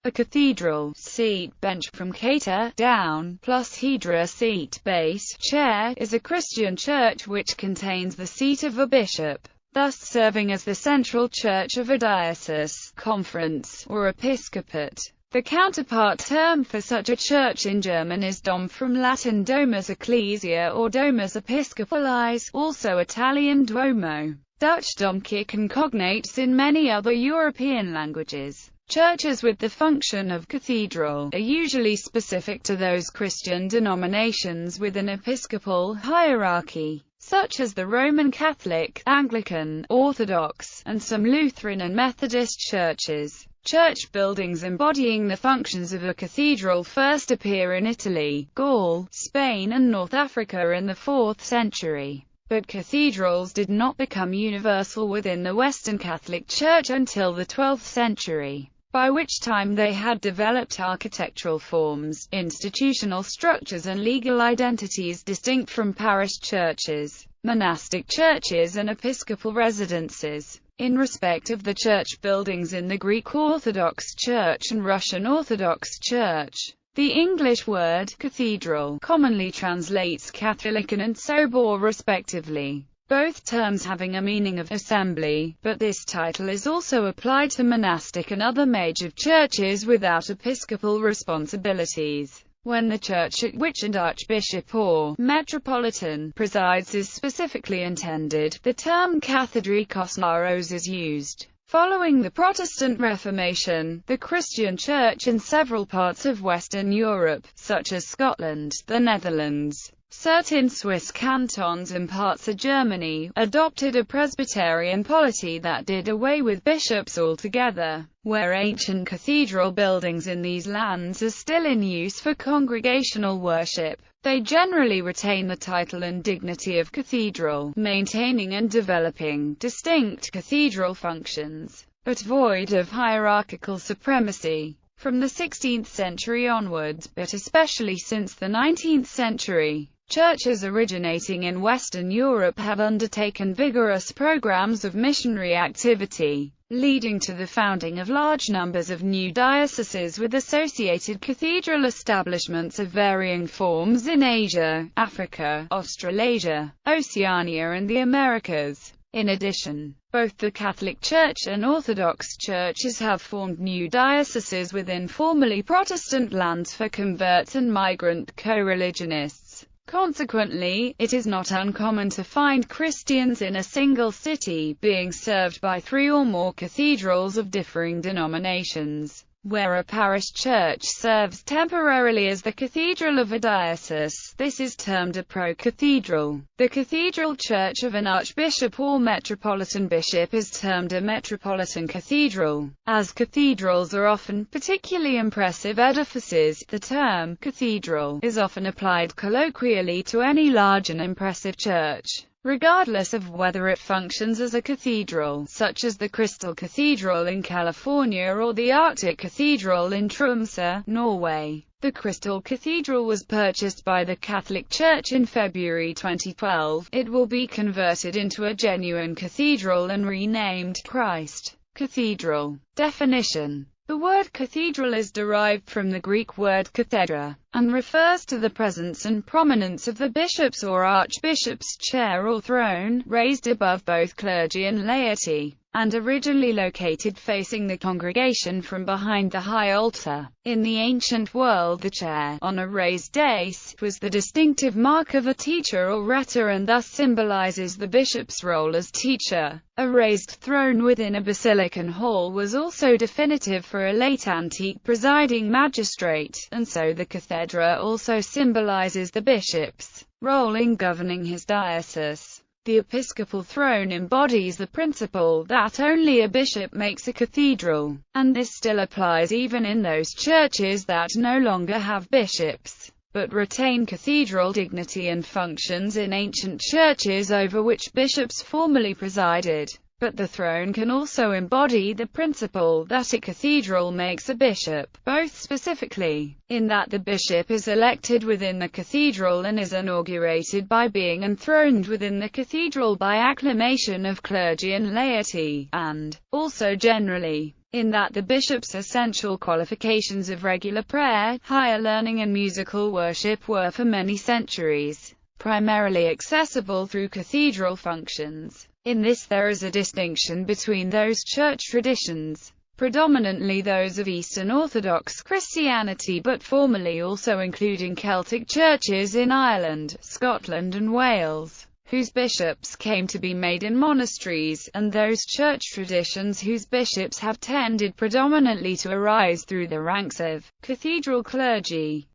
A cathedral seat bench from cater, down, plus hedra seat base, chair, is a Christian church which contains the seat of a bishop, thus serving as the central church of a diocese, conference, or episcopate. The counterpart term for such a church in German is Dom, from Latin domus ecclesia or domus episcopalis, also Italian Duomo, Dutch Domkirche, and cognates in many other European languages. Churches with the function of cathedral are usually specific to those Christian denominations with an episcopal hierarchy, such as the Roman Catholic, Anglican, Orthodox, and some Lutheran and Methodist churches. Church buildings embodying the functions of a cathedral first appear in Italy, Gaul, Spain and North Africa in the 4th century. But cathedrals did not become universal within the Western Catholic Church until the 12th century, by which time they had developed architectural forms, institutional structures and legal identities distinct from parish churches, monastic churches and episcopal residences. In respect of the church buildings in the Greek Orthodox Church and Russian Orthodox Church, the English word cathedral commonly translates Catholican and Sobor respectively, both terms having a meaning of assembly, but this title is also applied to monastic and other major churches without episcopal responsibilities. When the church at which an archbishop or metropolitan presides is specifically intended, the term cathedrikos naros is used. Following the Protestant Reformation, the Christian Church in several parts of Western Europe, such as Scotland, the Netherlands, certain Swiss cantons and parts of Germany, adopted a Presbyterian polity that did away with bishops altogether. Where ancient cathedral buildings in these lands are still in use for congregational worship, they generally retain the title and dignity of cathedral, maintaining and developing distinct cathedral functions, but void of hierarchical supremacy. From the 16th century onwards, but especially since the 19th century, churches originating in Western Europe have undertaken vigorous programs of missionary activity, leading to the founding of large numbers of new dioceses with associated cathedral establishments of varying forms in Asia, Africa, Australasia, Oceania and the Americas. In addition, both the Catholic Church and Orthodox churches have formed new dioceses within formerly Protestant lands for converts and migrant co-religionists. Consequently, it is not uncommon to find Christians in a single city being served by 3 or more cathedrals of differing denominations, where a parish church serves temporarily as the cathedral of a diocese. This is termed a pro-cathedral. The cathedral church of an archbishop or metropolitan bishop is termed a metropolitan cathedral. As cathedrals are often particularly impressive edifices, the term cathedral is often applied colloquially to any large and impressive church, regardless of whether it functions as a cathedral, such as the Crystal Cathedral in California or the Arctic Cathedral in Tromsø, Norway. The Crystal Cathedral was purchased by the Catholic Church in February 2012. It will be converted into a genuine cathedral and renamed Christ Cathedral. Definition: the word cathedral is derived from the Greek word cathedra, and refers to the presence and prominence of the bishop's or archbishop's chair or throne, raised above both clergy and laity, and originally located facing the congregation from behind the high altar. In the ancient world, the chair, on a raised dais, was the distinctive mark of a teacher or rhetor and thus symbolizes the bishop's role as teacher. A raised throne within a basilican hall was also definitive for a late antique presiding magistrate, and so the cathedra also symbolizes the bishop's role in governing his diocese. The episcopal throne embodies the principle that only a bishop makes a cathedral, and this still applies even in those churches that no longer have bishops, but retain cathedral dignity and functions in ancient churches over which bishops formerly presided. But the throne can also embody the principle that a cathedral makes a bishop, both specifically, in that the bishop is elected within the cathedral and is inaugurated by being enthroned within the cathedral by acclamation of clergy and laity, and, also generally, in that the bishop's essential qualifications of regular prayer, higher learning and musical worship were for many centuries primarily accessible through cathedral functions. In this there is a distinction between those church traditions, predominantly those of Eastern Orthodox Christianity but formerly also including Celtic churches in Ireland, Scotland and Wales, whose bishops came to be made in monasteries, and those church traditions whose bishops have tended predominantly to arise through the ranks of cathedral clergy.